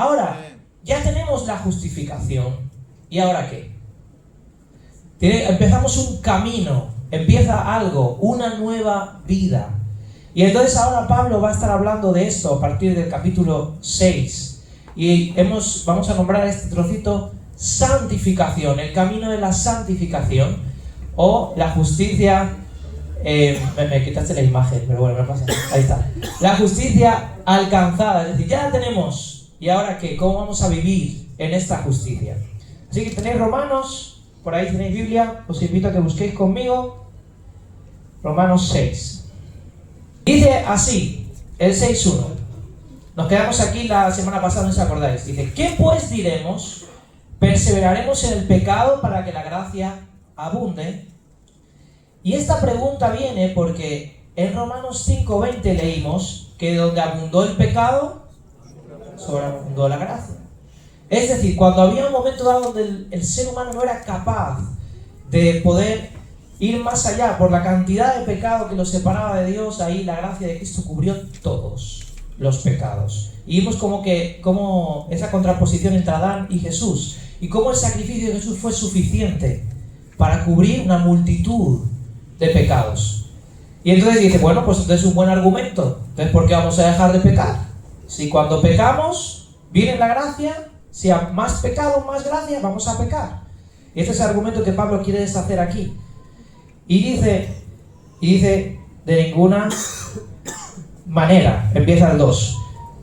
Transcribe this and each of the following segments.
Ahora, ya tenemos la justificación. ¿Y ahora qué? Empezamos un camino, empieza algo, una nueva vida. Y entonces ahora Pablo va a estar hablando de esto a partir del capítulo 6. Y vamos a nombrar este trocito santificación, el camino de la santificación o la justicia. Me quitaste la imagen, pero bueno, no pasa nada. Ahí está. La justicia alcanzada, es decir, ya la tenemos. ¿Y ahora qué? ¿Cómo vamos a vivir en esta justicia? Así que tenéis Romanos, por ahí tenéis Biblia, os invito a que busquéis conmigo Romanos 6. Dice así, el 6.1. Nos quedamos aquí la semana pasada, no os acordáis. Dice, ¿qué pues diremos? ¿Perseveraremos en el pecado para que la gracia abunde? Y esta pregunta viene porque en Romanos 5.20 leímos que donde abundó el pecado, sobreabundó la gracia. Es decir, cuando había un momento dado donde el ser humano no era capaz de poder ir más allá por la cantidad de pecado que lo separaba de Dios, ahí la gracia de Cristo cubrió todos los pecados. Y vimos como esa contraposición entre Adán y Jesús, y cómo el sacrificio de Jesús fue suficiente para cubrir una multitud de pecados. Y entonces dice, bueno, pues entonces es un buen argumento. Entonces, ¿por qué vamos a dejar de pecar? Si cuando pecamos viene la gracia, si hay más pecado, más gracia, vamos a pecar. Y este es el argumento que Pablo quiere deshacer aquí. Y dice de ninguna manera, empieza el 2.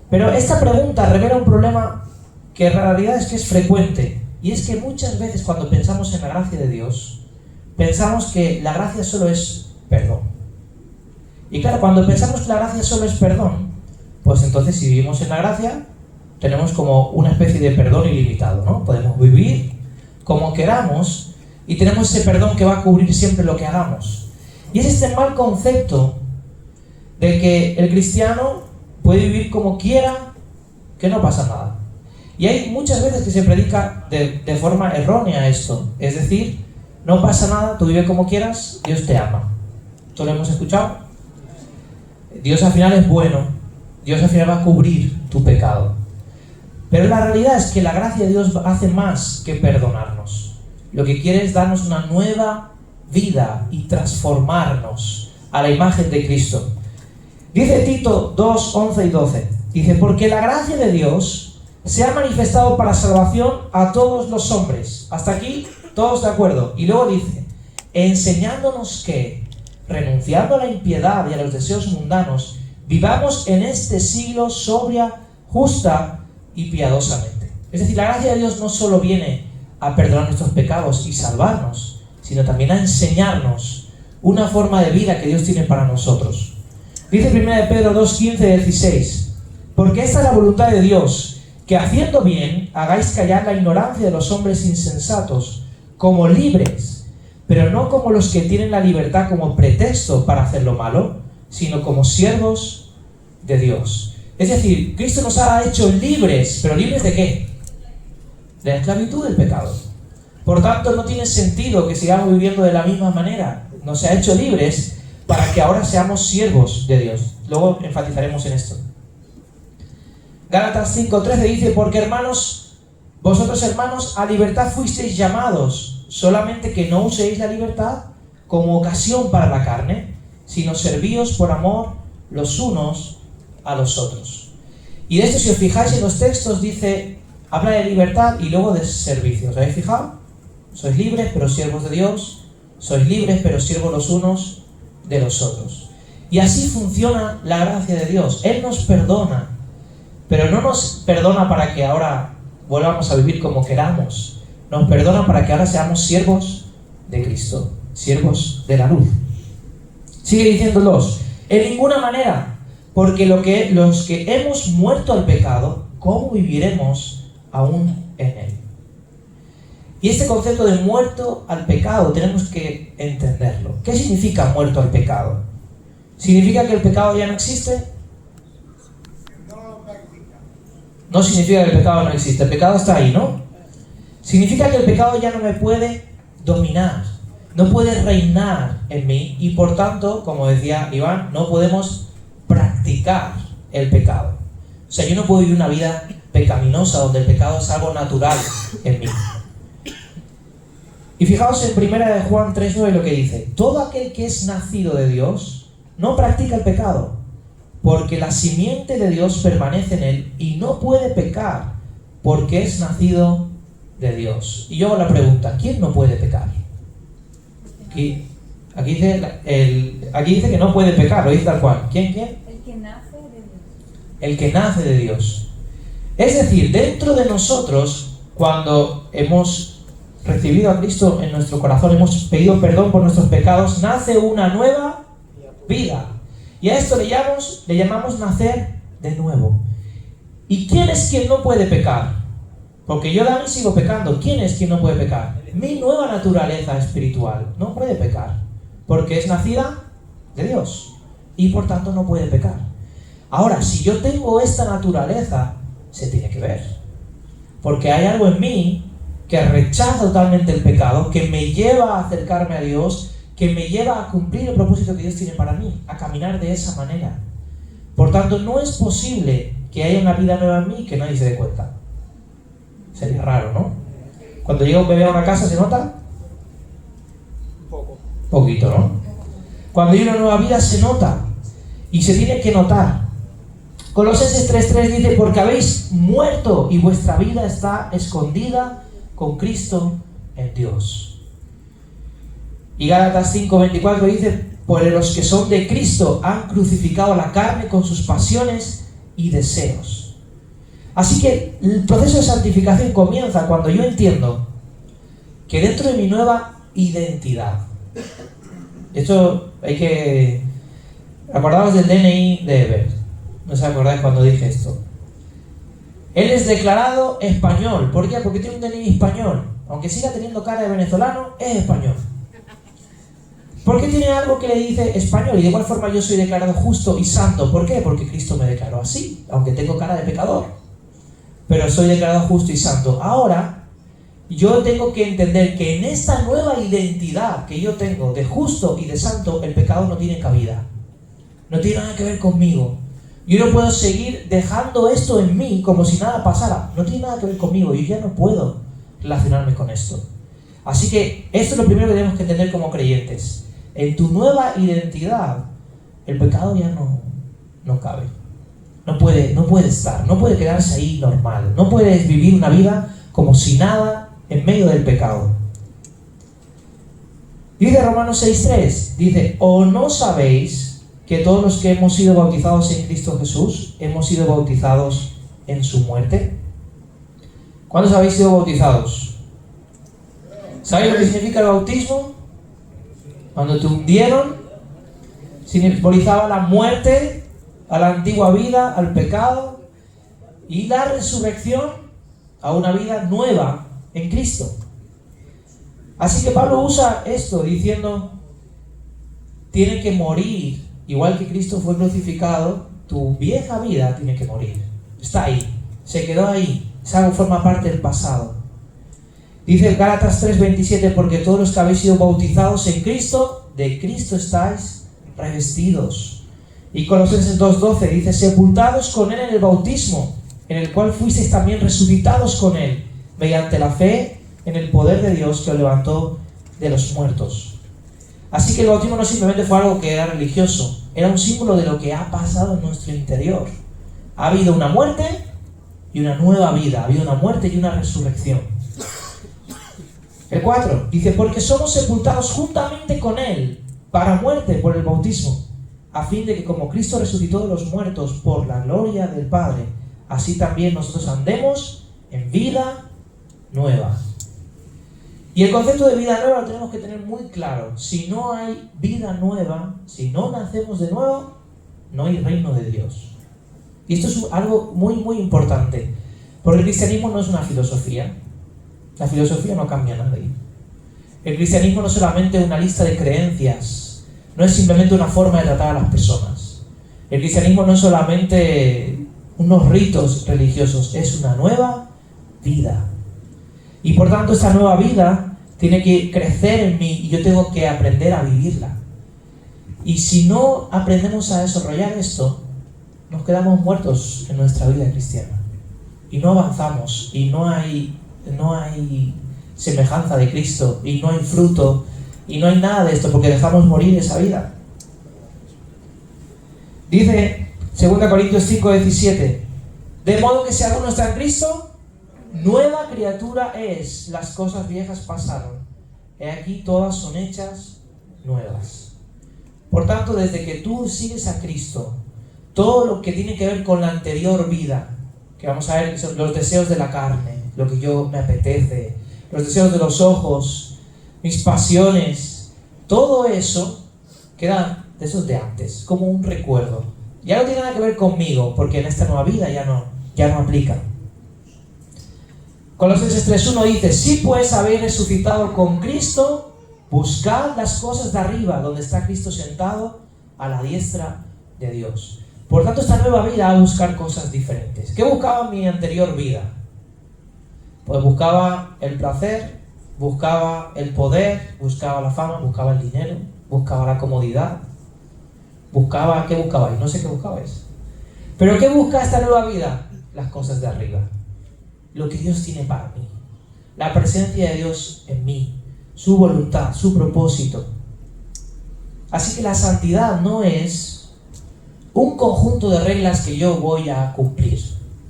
Pero esta pregunta revela un problema que en realidad es que es frecuente. Y es que muchas veces cuando pensamos en la gracia de Dios, pensamos que la gracia solo es perdón. Y claro, cuando pensamos que la gracia solo es perdón, pues entonces si vivimos en la gracia, tenemos como una especie de perdón ilimitado, ¿no? Podemos vivir como queramos y tenemos ese perdón que va a cubrir siempre lo que hagamos. Y es este mal concepto de que el cristiano puede vivir como quiera, que no pasa nada. Y hay muchas veces que se predica de forma errónea esto. Es decir, no pasa nada, tú vive como quieras, Dios te ama. ¿Esto lo hemos escuchado? Dios al final es bueno, Dios al final va a cubrir tu pecado. Pero la realidad es que la gracia de Dios hace más que perdonarnos. Lo que quiere es darnos una nueva vida y transformarnos a la imagen de Cristo. Dice Tito 2, 11 y 12. Dice, porque la gracia de Dios se ha manifestado para salvación a todos los hombres. Hasta aquí, todos de acuerdo. Y luego dice, enseñándonos que, renunciando a la impiedad y a los deseos mundanos, vivamos en este siglo sobria, justa y piadosamente. Es decir, la gracia de Dios no solo viene a perdonar nuestros pecados y salvarnos, sino también a enseñarnos una forma de vida que Dios tiene para nosotros. Dice 1 Pedro 2, 15 y 16, porque esta es la voluntad de Dios, que haciendo bien hagáis callar la ignorancia de los hombres insensatos, como libres, pero no como los que tienen la libertad como pretexto para hacer lo malo, sino como siervos de Dios. Es decir, Cristo nos ha hecho libres, ¿pero libres de qué? De la esclavitud del pecado. Por tanto, no tiene sentido que sigamos viviendo de la misma manera. Nos ha hecho libres para que ahora seamos siervos de Dios. Luego enfatizaremos en esto. Gálatas 5:13 dice, porque hermanos, vosotros hermanos, a libertad fuisteis llamados, solamente que no uséis la libertad como ocasión para la carne, sino servíos por amor los unos a los otros. Y de esto, si os fijáis en los textos, dice, habla de libertad y luego de servicio. ¿Os habéis fijado? Sois libres, pero siervos de Dios. Sois libres, pero siervos los unos de los otros. Y así funciona la gracia de Dios. Él nos perdona, pero no nos perdona para que ahora volvamos a vivir como queramos. Nos perdona para que ahora seamos siervos de Cristo, siervos de la luz. Sigue diciéndolos, en ninguna manera, porque los que hemos muerto al pecado, ¿cómo viviremos aún en él? Y este concepto de muerto al pecado tenemos que entenderlo. ¿Qué significa muerto al pecado? ¿Significa que el pecado ya no existe? No significa que el pecado no existe, el pecado está ahí, ¿no? Significa que el pecado ya no me puede dominar, no puede reinar en mí y por tanto, como decía Iván, no podemos practicar el pecado. O sea, yo no puedo vivir una vida pecaminosa, donde el pecado es algo natural en mí. Y fijaos en 1 de Juan 3:9 lo que dice: todo aquel que es nacido de Dios no practica el pecado, porque la simiente de Dios permanece en él y no puede pecar, porque es nacido de Dios. Y yo hago la pregunta: ¿quién no puede pecar? Aquí dice que no puede pecar, lo dice tal cual. ¿Quién? El que nace de Dios. El que nace de Dios. Es decir, dentro de nosotros, cuando hemos recibido a Cristo en nuestro corazón, hemos pedido perdón por nuestros pecados, nace una nueva vida. Y a esto le llamamos nacer de nuevo. ¿Y quién es quien no puede pecar? Porque yo, Dani, sigo pecando. ¿Quién es quien no puede pecar? Mi nueva naturaleza espiritual no puede pecar, porque es nacida de Dios y por tanto no puede pecar. Ahora, si yo tengo esta naturaleza, se tiene que ver, porque hay algo en mí que rechaza totalmente el pecado, que me lleva a acercarme a Dios, que me lleva a cumplir el propósito que Dios tiene para mí, a caminar de esa manera. Por tanto, no es posible que haya una vida nueva en mí que nadie se dé cuenta. Sería raro, ¿no? Cuando llega un bebé a una casa, ¿se nota? Poquito, ¿no? Cuando hay una nueva vida, se nota. Y se tiene que notar. Colosenses 3:3 dice: porque habéis muerto y vuestra vida está escondida con Cristo en Dios. Y Gálatas 5:24 dice: por los que son de Cristo han crucificado la carne con sus pasiones y deseos. Así que el proceso de santificación comienza cuando yo entiendo que dentro de mi nueva identidad, esto hay que... acordaos del DNI de Eber, no os acordáis cuando dije esto. Él es declarado español. ¿Por qué? Porque tiene un DNI español. Aunque siga teniendo cara de venezolano, es español. ¿Por qué tiene algo que le dice español? Y de igual forma yo soy declarado justo y santo. ¿Por qué? Porque Cristo me declaró así, aunque tengo cara de pecador. Pero soy declarado justo y santo. Ahora, yo tengo que entender que en esta nueva identidad que yo tengo de justo y de santo, el pecado no tiene cabida. No tiene nada que ver conmigo. Yo no puedo seguir dejando esto en mí como si nada pasara. No tiene nada que ver conmigo. Yo ya no puedo relacionarme con esto. Así que esto es lo primero que tenemos que entender como creyentes. En tu nueva identidad, el pecado ya no cabe. No puede estar, no puede quedarse ahí normal. No puedes vivir una vida como si nada en medio del pecado. Dice Romanos 6:3, dice: ¿o no sabéis que todos los que hemos sido bautizados en Cristo Jesús hemos sido bautizados en su muerte? ¿Cuántos habéis sido bautizados? ¿Sabéis lo que significa el bautismo? Cuando te hundieron, simbolizaba la muerte a la antigua vida, al pecado, y la resurrección a una vida nueva en Cristo. Así que Pablo usa esto diciendo: tiene que morir, igual que Cristo fue crucificado, tu vieja vida tiene que morir. Está ahí, se quedó ahí, es algo que forma parte del pasado. Dice Gálatas 3:27: porque todos los que habéis sido bautizados en Cristo, de Cristo estáis revestidos. Y Colosenses 2:12 dice: sepultados con Él en el bautismo, en el cual fuisteis también resucitados con Él, mediante la fe en el poder de Dios que os levantó de los muertos. Así que el bautismo no simplemente fue algo que era religioso, era un símbolo de lo que ha pasado en nuestro interior. Ha habido una muerte y una nueva vida, ha habido una muerte y una resurrección. El 4 dice: porque somos sepultados juntamente con Él para muerte por el bautismo, a fin de que como Cristo resucitó de los muertos por la gloria del Padre, así también nosotros andemos en vida nueva. Y el concepto de vida nueva lo tenemos que tener muy claro. Si no hay vida nueva, si no nacemos de nuevo, no hay reino de Dios. Y esto es algo muy, muy importante, porque el cristianismo no es una filosofía. La filosofía no cambia a nadie. El cristianismo no es solamente una lista de creencias, no es simplemente una forma de tratar a las personas. El cristianismo no es solamente unos ritos religiosos, es una nueva vida. Y por tanto esta nueva vida tiene que crecer en mí y yo tengo que aprender a vivirla. Y si no aprendemos a desarrollar esto, nos quedamos muertos en nuestra vida cristiana. y no avanzamos, y no hay semejanza de Cristo, y no hay fruto, y no hay nada de esto, porque dejamos morir esa vida. Dice 2 Corintios 5:17, de modo que si alguno está en Cristo, nueva criatura es, las cosas viejas pasaron, he aquí todas son hechas nuevas. Por tanto, desde que tú sigues a Cristo, todo lo que tiene que ver con la anterior vida, que vamos a ver que son los deseos de la carne, lo que yo me apetece, los deseos de los ojos, mis pasiones, todo eso queda de esos de antes, como un recuerdo. Ya no tiene nada que ver conmigo, porque en esta nueva vida ya no aplica. Colosenses 3:1 dice, si pues habéis resucitado con Cristo, buscad las cosas de arriba, donde está Cristo sentado a la diestra de Dios. Por tanto, esta nueva vida va a buscar cosas diferentes. ¿Qué buscaba mi anterior vida? Pues buscaba el placer, buscaba el poder, buscaba la fama, buscaba el dinero, buscaba la comodidad. ¿Qué buscabais? No sé qué buscabais. ¿Pero qué busca esta nueva vida? Las cosas de arriba. Lo que Dios tiene para mí. La presencia de Dios en mí. Su voluntad, su propósito. Así que la santidad no es un conjunto de reglas que yo voy a cumplir.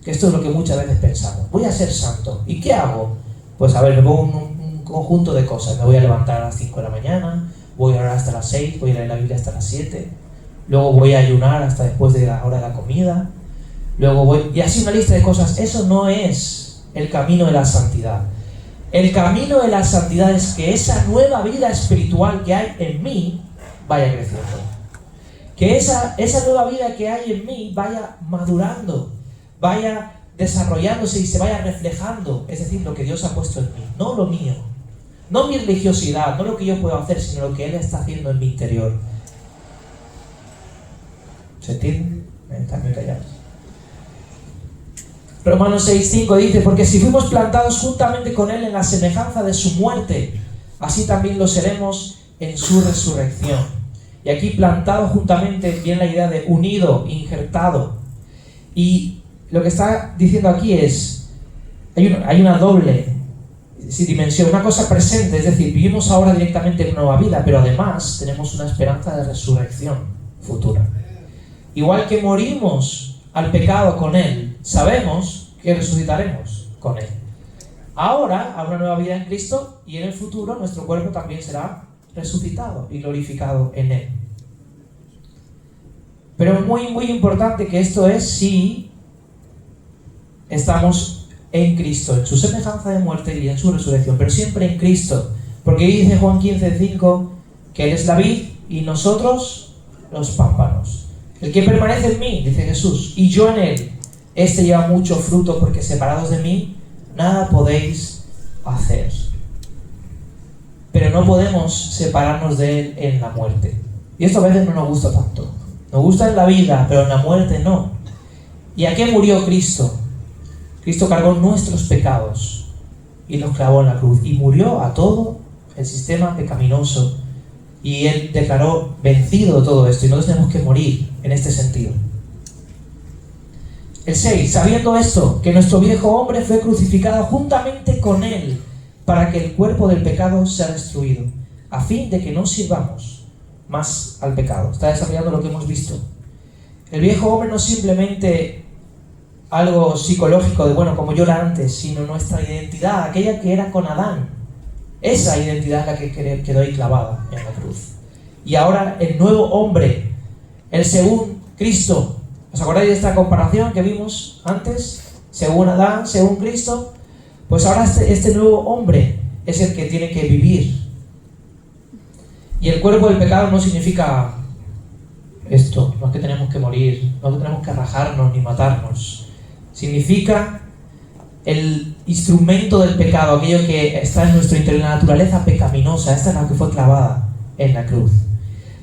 Que esto es lo que muchas veces pensamos. Voy a ser santo. ¿Y qué hago? Pues a ver, me pongo un conjunto de cosas. Me voy a levantar a las 5 de la mañana, voy a orar hasta las 6, voy a leer la Biblia hasta las 7, luego voy a ayunar hasta después de la hora de la comida, luego voy... Y así una lista de cosas. Eso no es el camino de la santidad. El camino de la santidad es que esa nueva vida espiritual que hay en mí vaya creciendo. Que esa nueva vida que hay en mí vaya madurando, vaya desarrollándose y se vaya reflejando, es decir, lo que Dios ha puesto en mí, no lo mío, no mi religiosidad, no lo que yo puedo hacer, sino lo que Él está haciendo en mi interior. ¿Se entiende? Están muy callados. Romanos 6:5 dice, porque si fuimos plantados juntamente con Él en la semejanza de su muerte, así también lo seremos en su resurrección. Y aquí plantado juntamente viene la idea de unido, injertado. Y lo que está diciendo aquí es, hay una doble dimensión, una cosa presente, es decir, vivimos ahora directamente en una nueva vida, pero además tenemos una esperanza de resurrección futura. Igual que morimos al pecado con Él, sabemos que resucitaremos con Él. Ahora, hay una nueva vida en Cristo y en el futuro nuestro cuerpo también será resucitado y glorificado en Él. Pero muy, muy importante que esto es si estamos en Cristo, en su semejanza de muerte y en su resurrección, pero siempre en Cristo, porque dice Juan 15:5 que Él es la vid y nosotros los pámpanos. El que permanece en mí, dice Jesús, y yo en Él, este lleva mucho fruto, porque separados de mí nada podéis hacer. Pero no podemos separarnos de Él en la muerte. Y esto a veces no nos gusta tanto. Nos gusta en la vida, pero en la muerte no. ¿Y a qué murió Cristo? Cristo cargó nuestros pecados y los clavó en la cruz. Y murió a todo el sistema pecaminoso. Y Él declaró vencido todo esto. Y nosotros tenemos que morir en este sentido. El 6. Sabiendo esto, que nuestro viejo hombre fue crucificado juntamente con Él, para que el cuerpo del pecado sea destruido, a fin de que no sirvamos más al pecado. Está desarrollando lo que hemos visto. El viejo hombre no es simplemente algo psicológico de, bueno, como yo era antes, sino nuestra identidad, aquella que era con Adán. Esa identidad es la que quedó ahí clavada en la cruz. Y ahora el nuevo hombre, el según Cristo. ¿Os acordáis de esta comparación que vimos antes? Según Adán, según Cristo. Pues ahora este nuevo hombre es el que tiene que vivir. Y el cuerpo del pecado no significa esto, no es que tenemos que morir, no es que tenemos que rajarnos ni matarnos. Significa el instrumento del pecado, aquello que está en nuestro interior, la naturaleza pecaminosa. Esta es la que fue clavada en la cruz.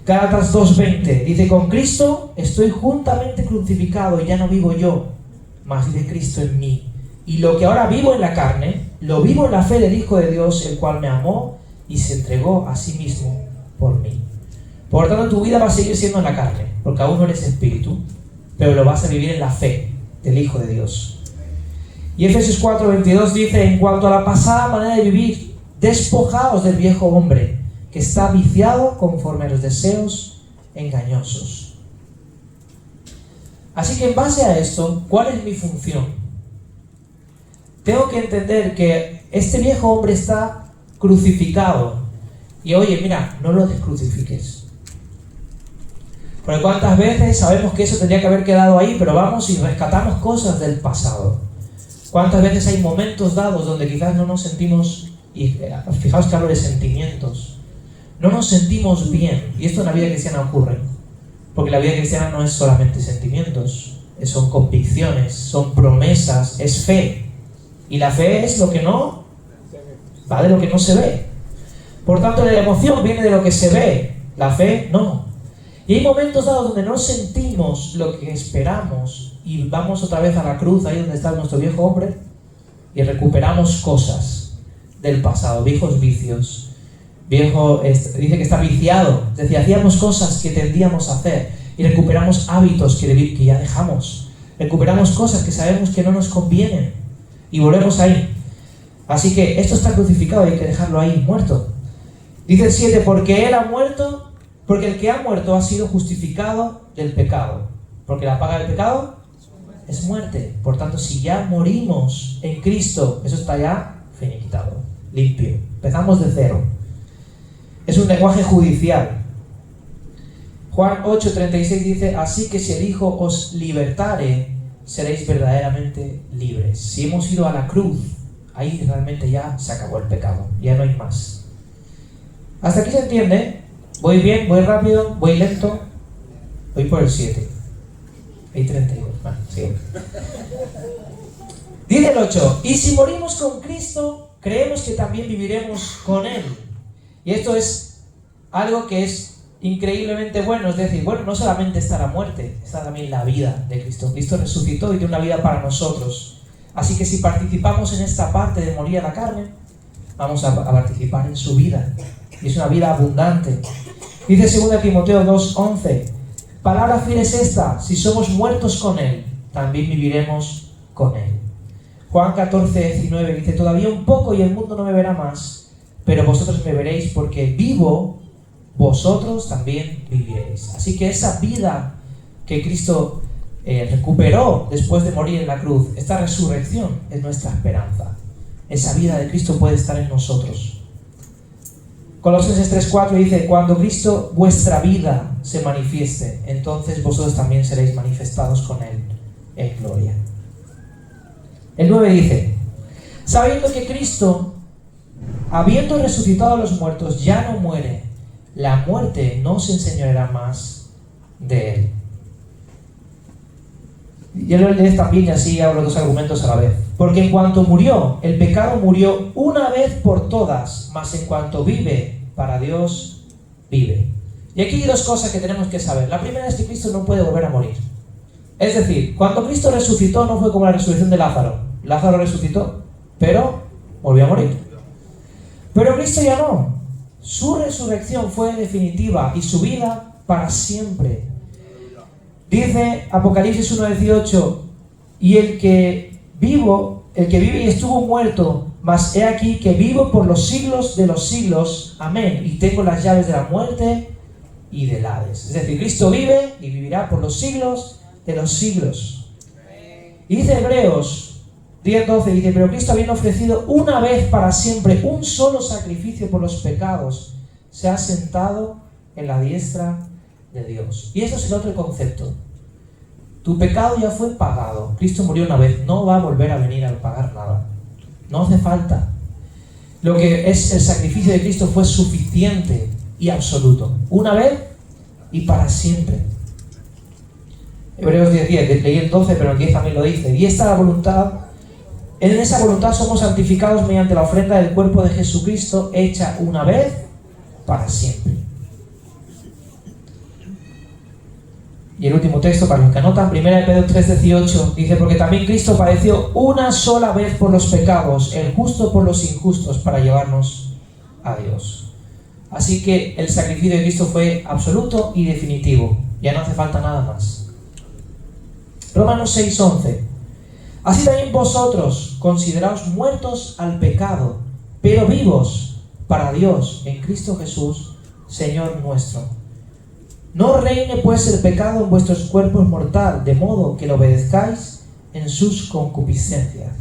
Gálatas 2:20 dice, con Cristo estoy juntamente crucificado y ya no vivo yo, mas vive Cristo en mí. Y lo que ahora vivo en la carne, lo vivo en la fe del Hijo de Dios, el cual me amó y se entregó a sí mismo por mí. Por lo tanto, tu vida va a seguir siendo en la carne, porque aún no eres espíritu, pero lo vas a vivir en la fe del Hijo de Dios. Y Efesios 4:22 dice, en cuanto a la pasada manera de vivir, despojaos del viejo hombre, que está viciado conforme a los deseos engañosos. Así que en base a esto, ¿cuál es mi función? Tengo que entender que este viejo hombre está crucificado. Y oye, mira, no lo descrucifiques. Porque cuántas veces sabemos que eso tendría que haber quedado ahí, pero vamos y rescatamos cosas del pasado. Cuántas veces hay momentos dados donde quizás no nos sentimos, y fijaos que hablo de sentimientos, no nos sentimos bien. Y esto en la vida cristiana ocurre. Porque la vida cristiana no es solamente sentimientos, son convicciones, son promesas, es fe. Y la fe es lo que no va de lo que no se ve. Por tanto, la emoción viene de lo que se ve, la fe no. Y hay momentos dados donde no sentimos lo que esperamos y vamos otra vez a la cruz, ahí donde está nuestro viejo hombre, y recuperamos cosas del pasado, viejos vicios. Dice que está viciado, es decir, hacíamos cosas que tendíamos a hacer y recuperamos hábitos que ya dejamos, recuperamos cosas que sabemos que no nos convienen y volvemos ahí. Así que esto está crucificado y hay que dejarlo ahí, muerto. Dice el 7, porque él ha muerto, porque el que ha muerto ha sido justificado del pecado, porque la paga del pecado es muerte. Por tanto, si ya morimos en Cristo, eso está ya finiquitado, limpio, empezamos de cero. Es un lenguaje judicial. Juan 8:36 dice, así que si el Hijo os libertare, seréis verdaderamente libres. Si hemos ido a la cruz, ahí realmente ya se acabó el pecado, ya no hay más. ¿Hasta aquí se entiende? ¿Voy bien? ¿Voy rápido? ¿Voy lento? Voy por el 7. Hay 32. Bueno, sigue. Dice el 8, y si morimos con Cristo, creemos que también viviremos con Él. Y esto es algo que es increíblemente bueno, es decir, bueno, no solamente está la muerte, está también la vida de Cristo. Cristo resucitó y tiene una vida para nosotros. Así que si participamos en esta parte de morir a la carne, vamos a participar en su vida. Y es una vida abundante. Dice 2 Timoteo 2:11, palabra fiel es esta, si somos muertos con Él, también viviremos con Él. Juan 14:19 dice, todavía un poco y el mundo no me verá más, pero vosotros me veréis porque vivo, vosotros también viviréis. Así que esa vida que Cristo recuperó después de morir en la cruz, esta resurrección es nuestra esperanza. Esa vida de Cristo puede estar en nosotros. Colosenses 3:4 dice, cuando Cristo vuestra vida se manifieste, entonces vosotros también seréis manifestados con Él en gloria. El 9 dice, sabiendo que Cristo, habiendo resucitado a los muertos, ya no muere, la muerte no se enseñoreará más de Él. Yo lo leeré también y así hablo dos argumentos a la vez. Porque en cuanto murió, el pecado murió una vez por todas, mas en cuanto vive, para Dios vive. Y aquí hay dos cosas que tenemos que saber. La primera es que Cristo no puede volver a morir. Es decir, cuando Cristo resucitó no fue como la resurrección de Lázaro. Lázaro resucitó, pero volvió a morir. Pero Cristo ya no. Su resurrección fue definitiva y su vida para siempre. Dice Apocalipsis 1:18, y el que vive y estuvo muerto, mas he aquí que vivo por los siglos de los siglos, amén, y tengo las llaves de la muerte y del Hades. Es decir, Cristo vive y vivirá por los siglos de los siglos. Y dice Hebreos 10:12, dice, pero Cristo habiendo ofrecido una vez para siempre un solo sacrificio por los pecados, se ha sentado en la diestra de Dios. Y eso es el otro concepto. Tu pecado ya fue pagado. Cristo murió una vez, no va a volver a venir a pagar nada. No hace falta. Lo que es el sacrificio de Cristo fue suficiente y absoluto. Una vez y para siempre. Hebreos 10:10, leí el 12, pero el 10 también lo dice. Y esta la voluntad, en esa voluntad somos santificados mediante la ofrenda del cuerpo de Jesucristo, hecha una vez para siempre. Y el último texto, para los que anotan, 1 Pedro 3:18, dice, porque también Cristo padeció una sola vez por los pecados, el justo por los injustos, para llevarnos a Dios. Así que el sacrificio de Cristo fue absoluto y definitivo. Ya no hace falta nada más. Romanos 6:11. Así también vosotros, consideraos muertos al pecado, pero vivos para Dios en Cristo Jesús, Señor nuestro. No reine pues el pecado en vuestros cuerpos mortal, de modo que lo obedezcáis en sus concupiscencias.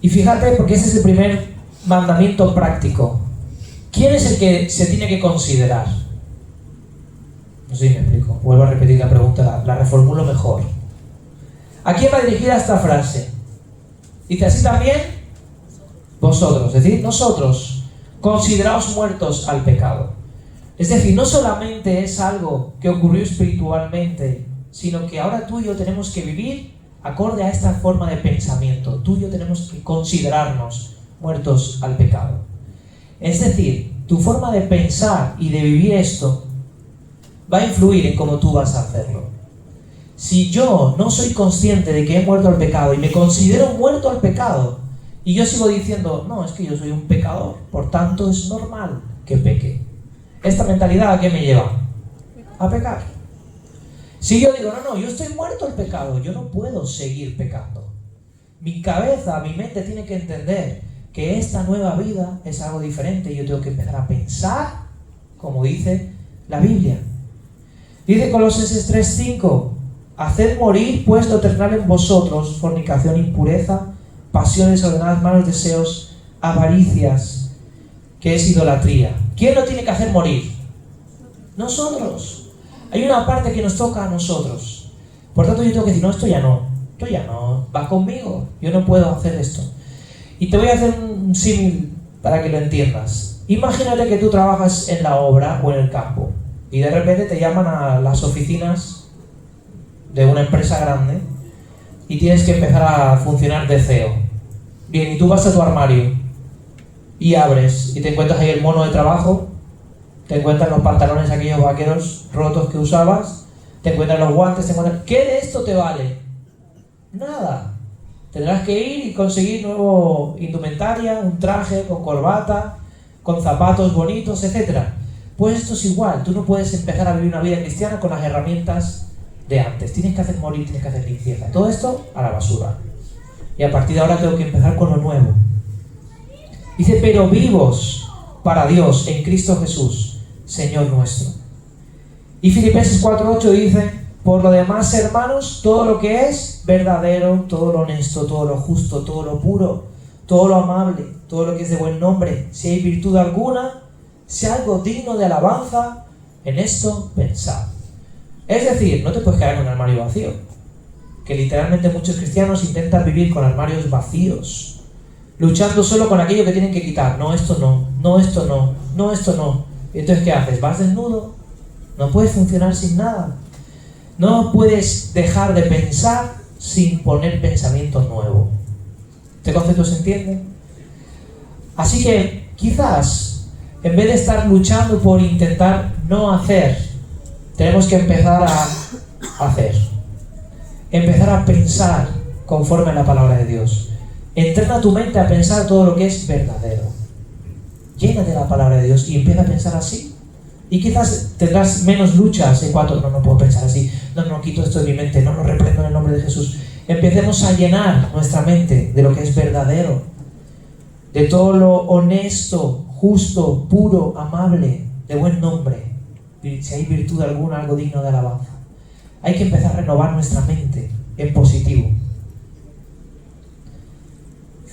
Y fíjate, porque ese es el primer mandamiento práctico. ¿Quién es el que se tiene que considerar? No sé si me explico. Vuelvo a repetir la pregunta, la reformulo mejor. ¿A quién va dirigida esta frase? Dice así también vosotros, es decir, nosotros, consideraos muertos al pecado. Es decir, no solamente es algo que ocurrió espiritualmente, sino que ahora tú y yo tenemos que vivir acorde a esta forma de pensamiento. Tú y yo tenemos que considerarnos muertos al pecado. Es decir, tu forma de pensar y de vivir esto va a influir en cómo tú vas a hacerlo. Si yo no soy consciente de que he muerto al pecado y me considero muerto al pecado, y yo sigo diciendo, no, es que yo soy un pecador, por tanto es normal que peque. ¿Esta mentalidad a qué me lleva? A pecar. Si yo digo, no, yo estoy muerto al pecado, yo no puedo seguir pecando. Mi cabeza, mi mente tiene que entender que esta nueva vida es algo diferente y yo tengo que empezar a pensar como dice la Biblia. Dice Colosenses 3:5, haced morir pues lo terrenal en vosotros, fornicación, impureza, pasiones desordenadas, malos deseos, avaricias, que es idolatría. ¿Quién lo tiene que hacer morir? Nosotros. Hay una parte que nos toca a nosotros. Por tanto yo tengo que decir, no, esto ya no, va conmigo, yo no puedo hacer esto. Y te voy a hacer un símil para que lo entiendas. Imagínate que tú trabajas en la obra o en el campo y de repente te llaman a las oficinas de una empresa grande y tienes que empezar a funcionar de CEO. Bien, y tú vas a tu armario y abres y te encuentras ahí el mono de trabajo, te encuentras los pantalones aquellos vaqueros rotos que usabas, te encuentras los guantes, ¿Qué de esto te vale? Nada. Tendrás que ir y conseguir nuevo indumentaria, un traje con corbata, con zapatos bonitos, etc. Pues esto es igual, tú no puedes empezar a vivir una vida cristiana con las herramientas de antes. Tienes que hacer morir, tienes que hacer limpieza. Todo esto a la basura. Y a partir de ahora tengo que empezar con lo nuevo. Dice, pero vivos para Dios en Cristo Jesús, Señor nuestro. Y Filipenses 4:8 dice, por lo demás, hermanos, todo lo que es verdadero, todo lo honesto, todo lo justo, todo lo puro, todo lo amable, todo lo que es de buen nombre, si hay virtud alguna, si algo digno de alabanza, en esto pensad. Es decir, no te puedes quedar con un armario vacío, que literalmente muchos cristianos intentan vivir con armarios vacíos, luchando solo con aquello que tienen que quitar. No, esto no, no, esto no, no, esto no. Y entonces, ¿qué haces? ¿Vas desnudo? No puedes funcionar sin nada. No puedes dejar de pensar sin poner pensamiento nuevo. ¿Este concepto se entiende? Así que quizás, en vez de estar luchando por intentar no hacer, tenemos que empezar a hacer. Empezar a pensar conforme a la palabra de Dios. Entrena tu mente a pensar todo lo que es verdadero. Llénate de la palabra de Dios y empieza a pensar así. Y quizás tendrás menos luchas en cuanto, no puedo pensar así, no, quito esto de mi mente, no, reprendo en el nombre de Jesús. Empecemos a llenar nuestra mente de lo que es verdadero, de todo lo honesto, justo, puro, amable, de buen nombre. Si hay virtud alguna, algo digno de alabanza. Hay que empezar a renovar nuestra mente en positivo.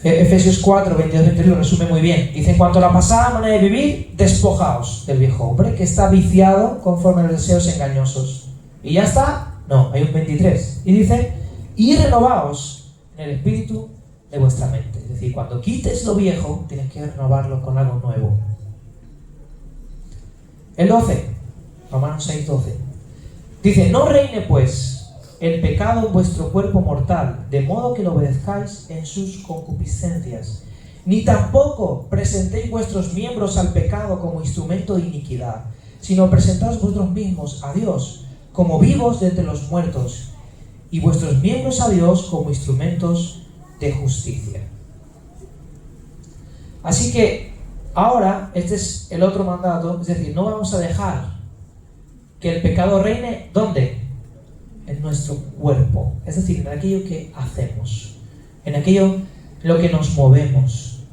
Efesios 4, 22, 23 lo resume muy bien. Dice, en cuanto a la pasada manera de vivir, despojaos del viejo hombre que está viciado conforme a los deseos engañosos. ¿Y ya está? No, hay un 23. Y dice, y renovaos en el espíritu de vuestra mente. Es decir, cuando quites lo viejo, tienes que renovarlo con algo nuevo. El 12, Romanos 6, 12. Dice, no reine pues el pecado en vuestro cuerpo mortal, de modo que lo obedezcáis en sus concupiscencias. Ni tampoco presentéis vuestros miembros al pecado como instrumento de iniquidad, sino presentaos vosotros mismos a Dios como vivos de entre los muertos, y vuestros miembros a Dios como instrumentos de justicia. Así que ahora, este es el otro mandato, es decir, no vamos a dejar que el pecado reine, ¿dónde? en nuestro cuerpo, es decir, en aquello que hacemos, en aquello en lo que nos movemos.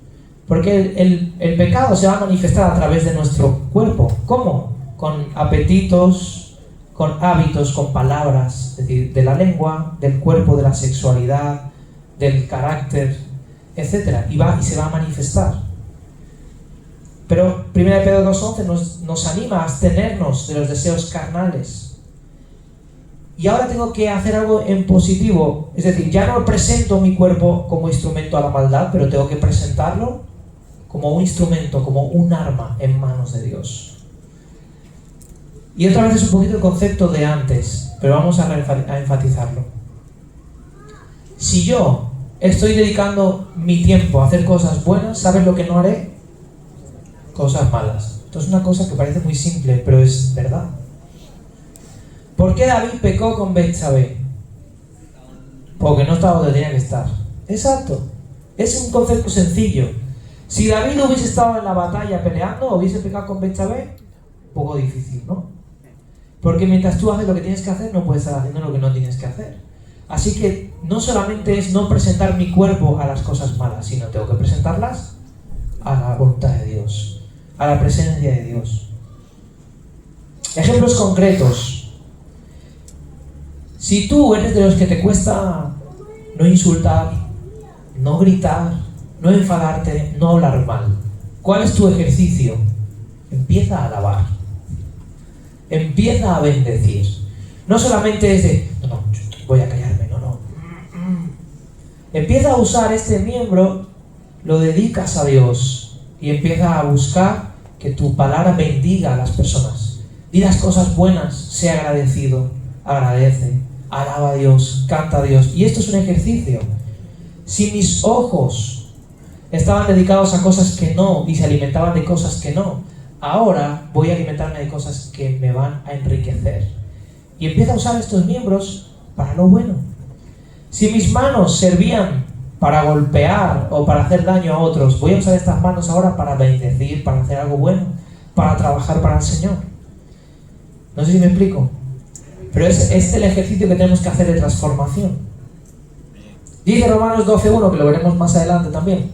Porque el pecado se va a manifestar a través de nuestro cuerpo. ¿Cómo? Con apetitos, con hábitos, con palabras, es decir, de la lengua, del cuerpo, de la sexualidad, del carácter, etc. Y se va a manifestar. Pero 1 Pedro 2:11 nos anima a abstenernos de los deseos carnales. Y ahora tengo que hacer algo en positivo. Es decir, ya no presento mi cuerpo como instrumento a la maldad, pero tengo que presentarlo como un instrumento, como un arma en manos de Dios. Y otra vez es un poquito el concepto de antes, pero vamos a enfatizarlo. Si yo estoy dedicando mi tiempo a hacer cosas buenas, ¿sabes lo que no haré? Cosas malas. Esto es una cosa que parece muy simple, pero es verdad. ¿Por qué David pecó con Betsabé? Porque no estaba donde tenía que estar. Exacto. Es un concepto sencillo. Si David hubiese estado en la batalla peleando, hubiese pecado con Betsabé, un poco difícil, ¿no? Porque mientras tú haces lo que tienes que hacer, no puedes estar haciendo lo que no tienes que hacer. Así que no solamente es no presentar mi cuerpo a las cosas malas, sino tengo que presentarlas a la voluntad de Dios, a la presencia de Dios. Ejemplos concretos. Si tú eres de los que te cuesta no insultar, no gritar, no enfadarte, no hablar mal, ¿cuál es tu ejercicio? Empieza a alabar. Empieza a bendecir. No solamente es de, no, voy a callarme, no. Empieza a usar este miembro, lo dedicas a Dios y empieza a buscar que tu palabra bendiga a las personas. Di las cosas buenas, sé agradecido, agradece, alaba a Dios, canta a Dios. Y esto es un ejercicio. Si mis ojos estaban dedicados a cosas que no y se alimentaban de cosas que no, ahora voy a alimentarme de cosas que me van a enriquecer. Y empieza a usar estos miembros para lo bueno. Si mis manos servían para golpear o para hacer daño a otros, voy a usar estas manos ahora para bendecir, para hacer algo bueno, para trabajar para el Señor. No sé si me explico. Pero es el ejercicio que tenemos que hacer de transformación. Dice Romanos 12:1, que lo veremos más adelante también.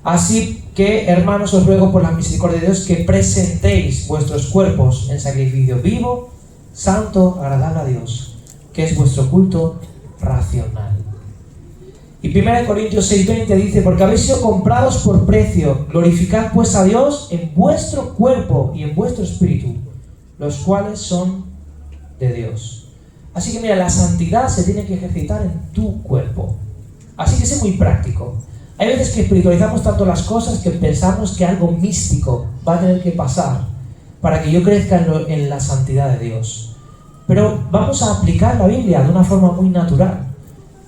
Así que, hermanos, os ruego por la misericordia de Dios que presentéis vuestros cuerpos en sacrificio vivo, santo, agradable a Dios, que es vuestro culto racional. Y 1 Corintios 6:20 dice, porque habéis sido comprados por precio, glorificad pues a Dios en vuestro cuerpo y en vuestro espíritu, los cuales son de Dios. Así que mira, la santidad se tiene que ejercitar en tu cuerpo. Así que sé muy práctico. Hay veces que espiritualizamos tanto las cosas que pensamos que algo místico va a tener que pasar para que yo crezca en la santidad de Dios. Pero vamos a aplicar la Biblia de una forma muy natural.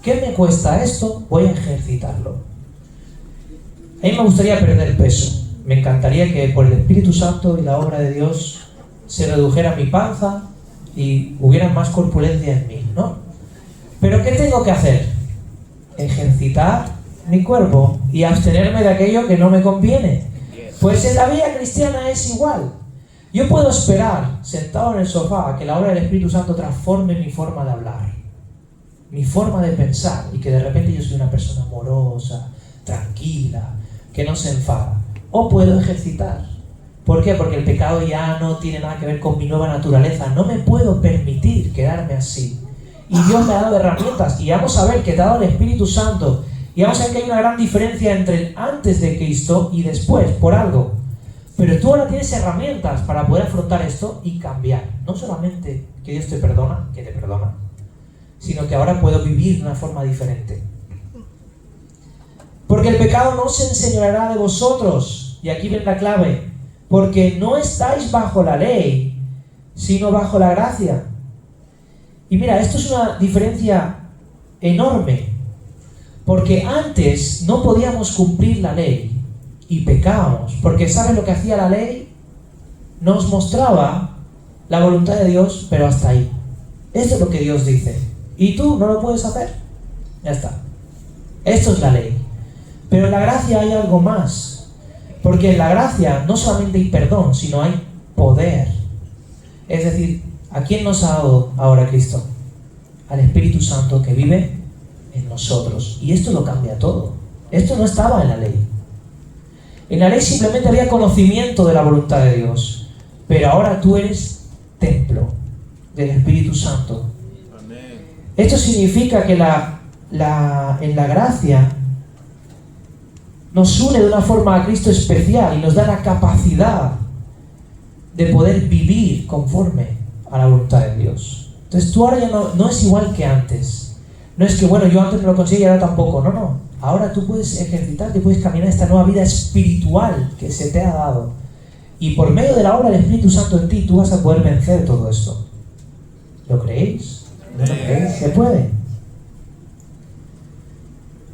¿Qué me cuesta esto? Voy a ejercitarlo. A mí me gustaría perder peso. Me encantaría que por el Espíritu Santo y la obra de Dios se redujera mi panza y hubiera más corpulencia en mí, ¿no? Pero ¿qué tengo que hacer? Ejercitar mi cuerpo y abstenerme de aquello que no me conviene. Pues en la vida cristiana es igual. Yo puedo esperar, sentado en el sofá, a que la obra del Espíritu Santo transforme mi forma de hablar, mi forma de pensar, y que de repente yo soy una persona amorosa, tranquila, que no se enfada. O puedo ejercitar. ¿Por qué? Porque el pecado ya no tiene nada que ver con mi nueva naturaleza. No me puedo permitir quedarme así. Y Dios me ha dado herramientas. Y vamos a ver que te ha dado el Espíritu Santo. Y vamos a ver que hay una gran diferencia entre el antes de Cristo y después, por algo. Pero tú ahora tienes herramientas para poder afrontar esto y cambiar. No solamente que Dios te perdona, sino que ahora puedo vivir de una forma diferente. Porque el pecado no se enseñoreará de vosotros. Y aquí viene la clave. Porque no estáis bajo la ley, sino bajo la gracia. Y mira, esto es una diferencia enorme. Porque antes no podíamos cumplir la ley y pecábamos. Porque ¿sabes lo que hacía la ley? Nos mostraba la voluntad de Dios, pero hasta ahí. Esto es lo que Dios dice. Y tú no lo puedes hacer. Ya está. Esto es la ley. Pero en la gracia hay algo más. Porque en la gracia no solamente hay perdón, sino hay poder. Es decir, ¿a quién nos ha dado ahora Cristo? al Espíritu Santo que vive en nosotros. Y esto lo cambia todo. Esto no estaba en la ley. En la ley simplemente había conocimiento de la voluntad de Dios. Pero ahora tú eres templo del Espíritu Santo. Amén. Esto significa que en la gracia nos une de una forma a Cristo especial y nos da la capacidad de poder vivir conforme a la voluntad de Dios. Entonces tú ahora ya no es igual que antes. No es que, bueno, yo antes no lo conseguí y ahora tampoco. No. Ahora tú puedes ejercitarte, puedes caminar esta nueva vida espiritual que se te ha dado. Y por medio de la obra del Espíritu Santo en ti, tú vas a poder vencer todo esto. ¿Lo creéis? ¿No lo creéis? ¿Se puede?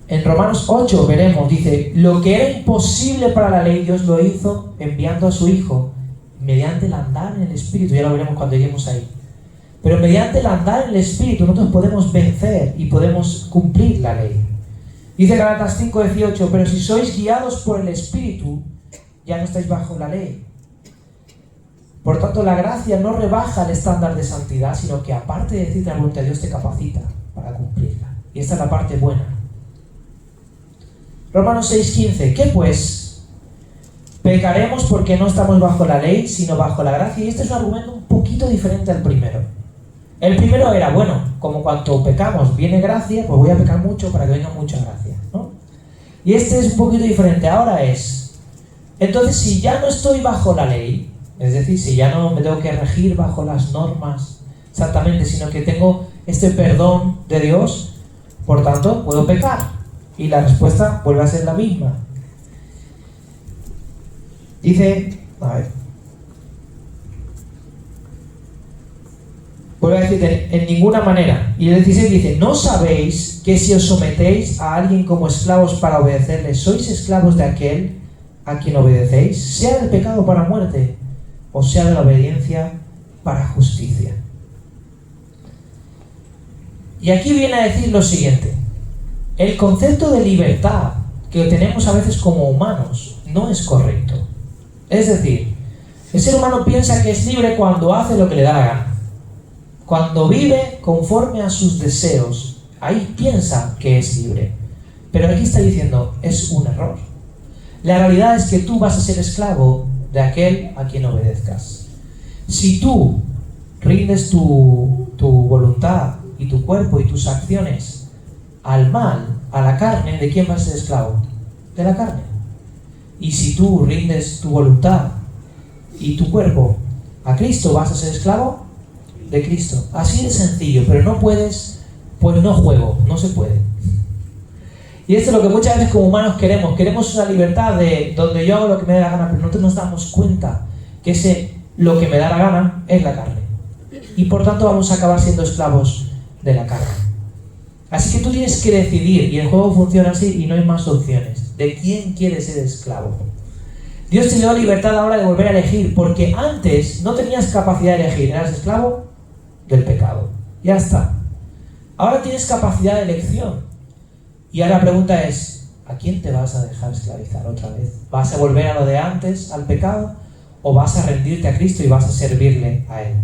En Romanos 8 veremos, dice, lo que era imposible para la ley, Dios lo hizo enviando a su Hijo mediante el andar en el Espíritu. Ya lo veremos cuando lleguemos ahí. Pero mediante el andar en el Espíritu nosotros podemos vencer y podemos cumplir la ley. Dice Gálatas 5:18, pero si sois guiados por el Espíritu, ya no estáis bajo la ley. Por tanto, la gracia no rebaja el estándar de santidad, sino que aparte de decirte la voluntad de Dios, te capacita para cumplirla. Y esta es la parte buena. Romanos 6:15, ¿qué pues? Pecaremos porque no estamos bajo la ley, sino bajo la gracia. Y este es un argumento un poquito diferente al primero. El primero era, bueno, como cuando pecamos viene gracia, pues voy a pecar mucho para que venga mucha gracia, ¿no? Y este es un poquito diferente. Ahora es, entonces si ya no estoy bajo la ley, es decir, si ya no me tengo que regir bajo las normas exactamente, sino que tengo este perdón de Dios, por tanto, puedo pecar. Y la respuesta vuelve a ser la misma. Dice, vuelve a decir, en ninguna manera. Y el 16 dice, ¿no sabéis que si os sometéis a alguien como esclavos para obedecerle, sois esclavos de aquel a quien obedecéis, sea del pecado para muerte, o sea de la obediencia para justicia? Y aquí viene a decir lo siguiente. El concepto de libertad que tenemos a veces como humanos no es correcto. Es decir, el ser humano piensa que es libre cuando hace lo que le da la gana. Cuando vive conforme a sus deseos, ahí piensa que es libre. Pero aquí está diciendo, es un error. La realidad es que tú vas a ser esclavo de aquel a quien obedezcas. Si tú rindes tu voluntad y tu cuerpo y tus acciones al mal, a la carne, ¿de quién vas a ser esclavo? De la carne. Y si tú rindes tu voluntad y tu cuerpo a Cristo, vas a ser esclavo de Cristo. Así de sencillo, pero no puedes, pues no juego, no se puede. Y esto es lo que muchas veces como humanos queremos una libertad de donde yo hago lo que me da la gana, pero nosotros nos damos cuenta que lo que me da la gana es la carne. Y por tanto vamos a acabar siendo esclavos de la carne. Así que tú tienes que decidir, y el juego funciona así y no hay más opciones. ¿De quién quieres ser esclavo? Dios te dio libertad ahora de volver a elegir, porque antes no tenías capacidad de elegir, eras esclavo del pecado. Ya está. Ahora tienes capacidad de elección. Y ahora la pregunta es, ¿a quién te vas a dejar esclavizar otra vez? ¿Vas a volver a lo de antes, al pecado? ¿O vas a rendirte a Cristo y vas a servirle a Él?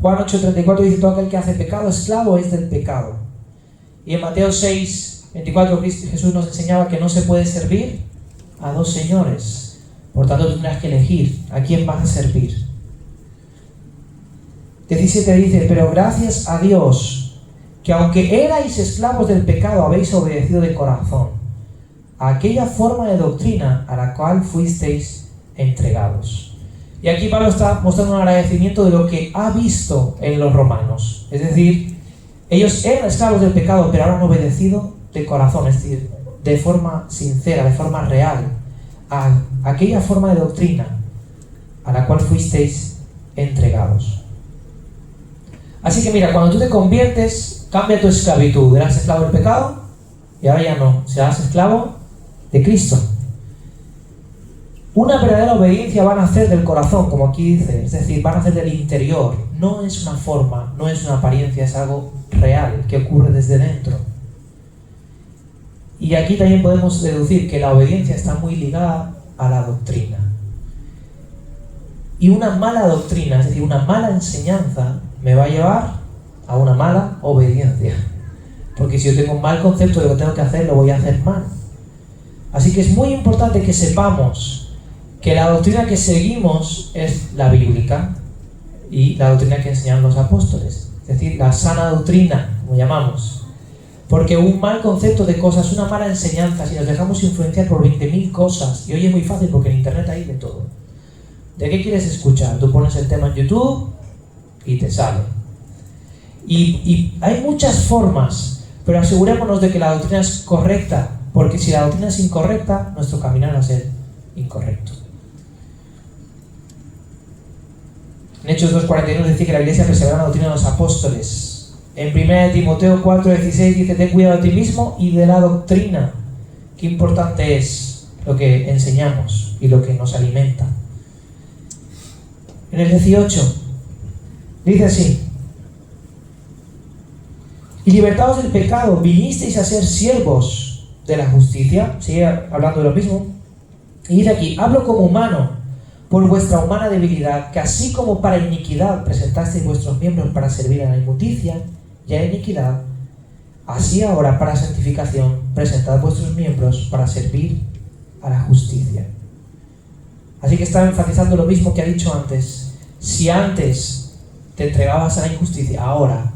Juan 8:34 dice, todo aquel que hace pecado, esclavo es del pecado. Y en Mateo 6:24 Jesús nos enseñaba que no se puede servir a dos señores. Por tanto, tendrás que elegir a quién vas a servir. 17 dice, pero gracias a Dios, que aunque erais esclavos del pecado, habéis obedecido de corazón a aquella forma de doctrina a la cual fuisteis entregados. Y aquí Pablo está mostrando un agradecimiento de lo que ha visto en los romanos. Es decir, ellos eran esclavos del pecado, pero ahora han obedecido de corazón, es decir, de forma sincera, de forma real, a aquella forma de doctrina a la cual fuisteis entregados. Así que mira, cuando tú te conviertes, cambia tu esclavitud. Eras esclavo del pecado y ahora ya no, serás esclavo de Cristo. Una verdadera obediencia va a nacer del corazón, como aquí dice, es decir, va a nacer del interior. No es una forma, no es una apariencia, es algo real que ocurre desde dentro. Y aquí también podemos deducir que la obediencia está muy ligada a la doctrina. Y una mala doctrina, es decir, una mala enseñanza, me va a llevar a una mala obediencia. Porque si yo tengo un mal concepto de lo que tengo que hacer, lo voy a hacer mal. Así que es muy importante que sepamos que la doctrina que seguimos es la bíblica y la doctrina que enseñan los apóstoles. Es decir, la sana doctrina, como llamamos. Porque un mal concepto de cosas, una mala enseñanza, si nos dejamos influenciar por 20.000 cosas, y hoy es muy fácil porque en internet hay de todo. ¿De qué quieres escuchar? Tú pones el tema en YouTube y te sale. Y hay muchas formas, pero asegurémonos de que la doctrina es correcta, porque si la doctrina es incorrecta, nuestro caminar va a ser incorrecto. En Hechos 2:41 dice que la iglesia persevera en la doctrina de los apóstoles. En 1 Timoteo 4:16 dice: ten cuidado de ti mismo y de la doctrina. Qué importante es lo que enseñamos y lo que nos alimenta. En el 18 dice así: y libertados del pecado, vinisteis a ser siervos de la justicia. Sigue hablando de lo mismo. Y dice aquí: hablo como humano, por vuestra humana debilidad, que así como para iniquidad presentasteis vuestros miembros para servir a la inmundicia y a la iniquidad, así ahora para santificación presentad vuestros miembros para servir a la justicia. Así que está enfatizando lo mismo que ha dicho antes. Si antes te entregabas a la injusticia, ahora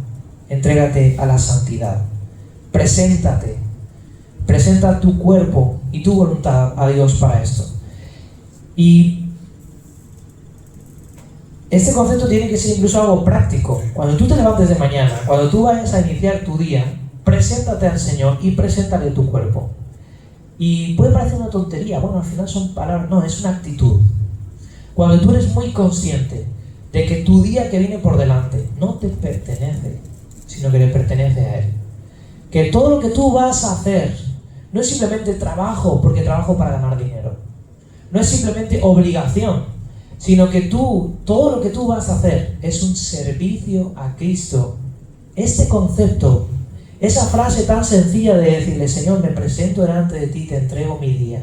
entrégate a la santidad. Preséntate. Presenta tu cuerpo y tu voluntad a Dios para esto. Y este concepto tiene que ser incluso algo práctico. Cuando tú te levantes de mañana, cuando tú vayas a iniciar tu día, preséntate al Señor y preséntale tu cuerpo. Y puede parecer una tontería, bueno, al final son palabras, no, es una actitud. Cuando tú eres muy consciente de que tu día que viene por delante no te pertenece, sino que le pertenece a Él. Que todo lo que tú vas a hacer no es simplemente trabajo, porque trabajo para ganar dinero. No es simplemente obligación, sino que todo lo que tú vas a hacer es un servicio a Cristo. Este concepto, esa frase tan sencilla de decirle: Señor, me presento delante de ti, te entrego mi día,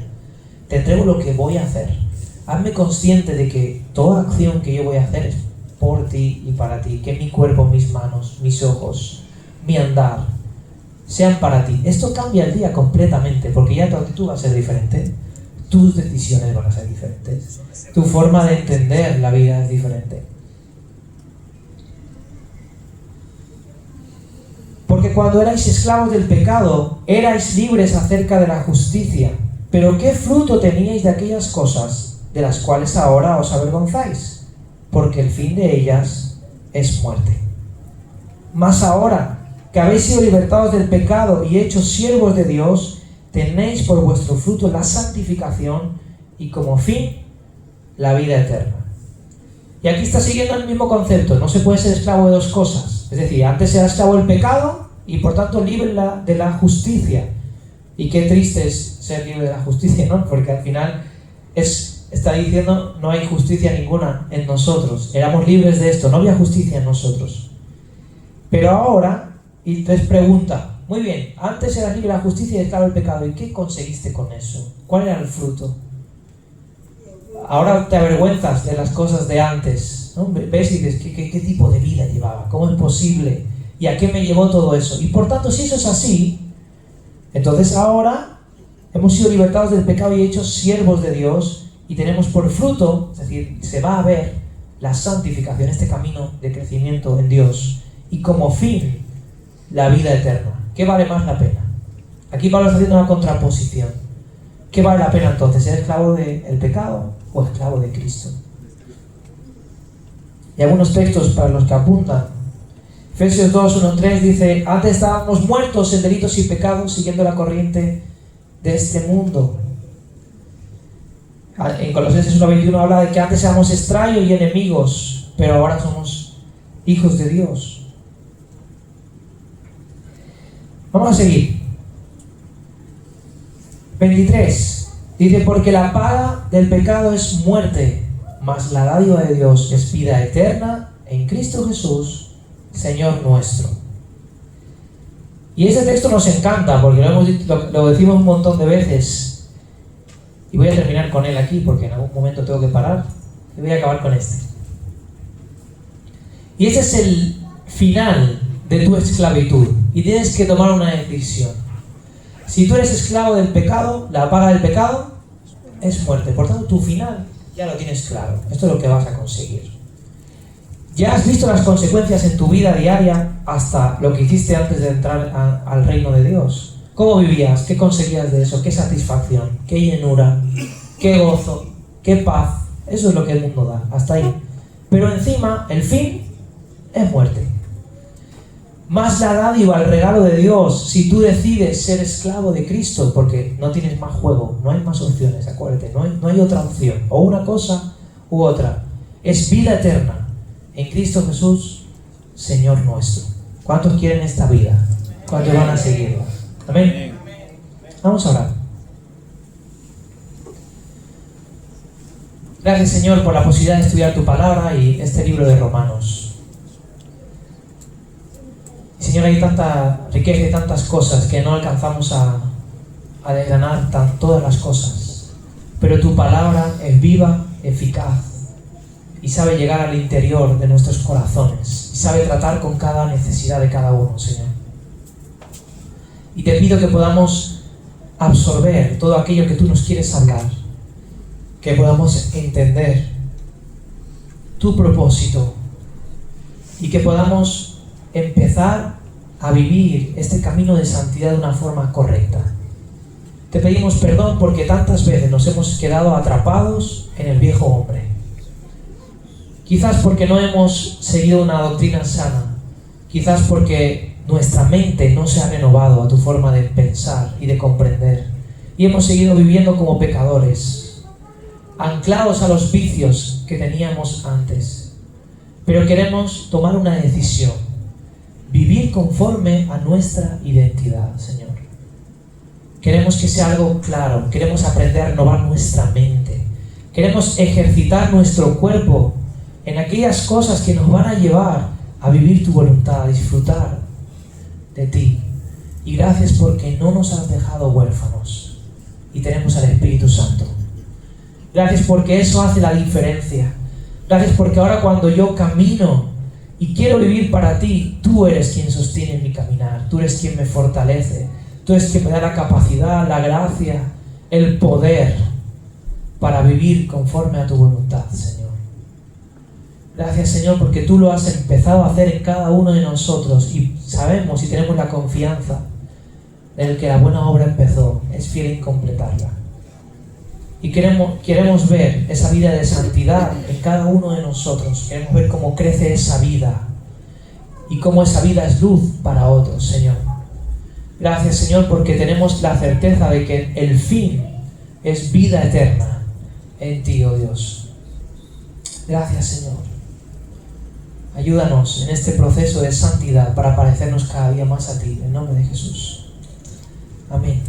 te entrego lo que voy a hacer. Hazme consciente de que toda acción que yo voy a hacer es por ti y para ti, que mi cuerpo, mis manos, mis ojos, mi andar, sean para ti. Esto cambia el día completamente, porque ya tu actitud va a ser diferente, tus decisiones van a ser diferentes, tu forma de entender la vida es diferente. Porque cuando erais esclavos del pecado, erais libres acerca de la justicia. Pero ¿qué fruto teníais de aquellas cosas de las cuales ahora os avergonzáis? Porque el fin de ellas es muerte. Mas ahora que habéis sido libertados del pecado y hechos siervos de Dios, tenéis por vuestro fruto la santificación y como fin la vida eterna. Y aquí está siguiendo el mismo concepto. No se puede ser esclavo de dos cosas. Es decir, antes era esclavo del pecado y por tanto libre de la justicia. Y qué triste es ser libre de la justicia, ¿no? Porque al final está diciendo: no hay justicia ninguna en nosotros. Éramos libres de esto, no había justicia en nosotros. Pero ahora, y les pregunta: muy bien, antes eras libre de la justicia y esclavo del pecado, ¿y qué conseguiste con eso? ¿Cuál era el fruto? Ahora te avergüenzas de las cosas de antes, ¿no? Ves y dices: ¿qué tipo de vida llevaba? ¿Cómo es posible? ¿Y a qué me llevó todo eso? Y por tanto, si eso es así, entonces ahora hemos sido libertados del pecado y hechos siervos de Dios, y tenemos por fruto, es decir, se va a ver la santificación, este camino de crecimiento en Dios, y como fin, la vida eterna. ¿Qué vale más la pena? Aquí Pablo está haciendo una contraposición. ¿Qué vale la pena entonces? ¿Ser esclavo del pecado o esclavo de Cristo? Y algunos textos para los que apuntan. Efesios 2:1-3 dice: antes estábamos muertos en delitos y pecados, siguiendo la corriente de este mundo. En Colosenses 1:21 habla de que antes éramos extraños y enemigos, pero ahora somos hijos de Dios. Vamos a seguir. 23 dice: porque la paga del pecado es muerte, mas la dádiva de Dios es vida eterna en Cristo Jesús, Señor nuestro. Y ese texto nos encanta porque lo decimos un montón de veces. Y voy a terminar con él aquí porque en algún momento tengo que parar. Y voy a acabar con este. Y ese es el final de tu esclavitud y tienes que tomar una decisión. Si tú eres esclavo del pecado, la paga del pecado es muerte. Por tanto, tu final ya lo tienes claro. Esto es lo que vas a conseguir. Ya has visto las consecuencias en tu vida diaria hasta lo que hiciste antes de entrar al reino de Dios. ¿Cómo vivías? ¿Qué conseguías de eso? ¿Qué satisfacción? ¿Qué llenura? ¿Qué gozo? ¿Qué paz? Eso es lo que el mundo da. Hasta ahí. Pero encima, el fin es muerte. Más la dádiva, el regalo de Dios, si tú decides ser esclavo de Cristo, porque no tienes más juego, no hay más opciones, acuérdate, no hay otra opción, o una cosa u otra. Es vida eterna en Cristo Jesús, Señor nuestro. ¿Cuántos quieren esta vida? ¿Cuántos van a seguirla? Amén. Vamos a orar. Gracias, Señor, por la posibilidad de estudiar tu palabra y este libro de Romanos. Señor, hay tanta riqueza y tantas cosas que no alcanzamos a desgranar todas las cosas. Pero tu palabra es viva, eficaz y sabe llegar al interior de nuestros corazones y sabe tratar con cada necesidad de cada uno, Señor. Y te pido que podamos absorber todo aquello que tú nos quieres hablar, que podamos entender tu propósito y que podamos empezar a vivir este camino de santidad de una forma correcta. Te pedimos perdón porque tantas veces nos hemos quedado atrapados en el viejo hombre. Quizás porque no hemos seguido una doctrina sana, quizás porque nuestra mente no se ha renovado a tu forma de pensar y de comprender, y hemos seguido viviendo como pecadores, anclados a los vicios que teníamos antes. Pero queremos tomar una decisión, vivir conforme a nuestra identidad, Señor. Queremos que sea algo claro, queremos aprender a renovar nuestra mente, queremos ejercitar nuestro cuerpo en aquellas cosas que nos van a llevar a vivir tu voluntad, a disfrutar de ti. Y gracias porque no nos has dejado huérfanos y tenemos al Espíritu Santo. Gracias porque eso hace la diferencia. Gracias porque ahora cuando yo camino y quiero vivir para ti, tú eres quien sostiene mi caminar, tú eres quien me fortalece, tú eres quien me da la capacidad, la gracia, el poder para vivir conforme a tu voluntad, Señor. Gracias, Señor, porque tú lo has empezado a hacer en cada uno de nosotros y sabemos y tenemos la confianza de que la buena obra empezó, es fiel en completarla. Y queremos ver esa vida de santidad en cada uno de nosotros. Queremos ver cómo crece esa vida y cómo esa vida es luz para otros, Señor. Gracias, Señor, porque tenemos la certeza de que el fin es vida eterna en ti, oh Dios. Gracias, Señor. Ayúdanos en este proceso de santidad para parecernos cada día más a ti, en nombre de Jesús. Amén.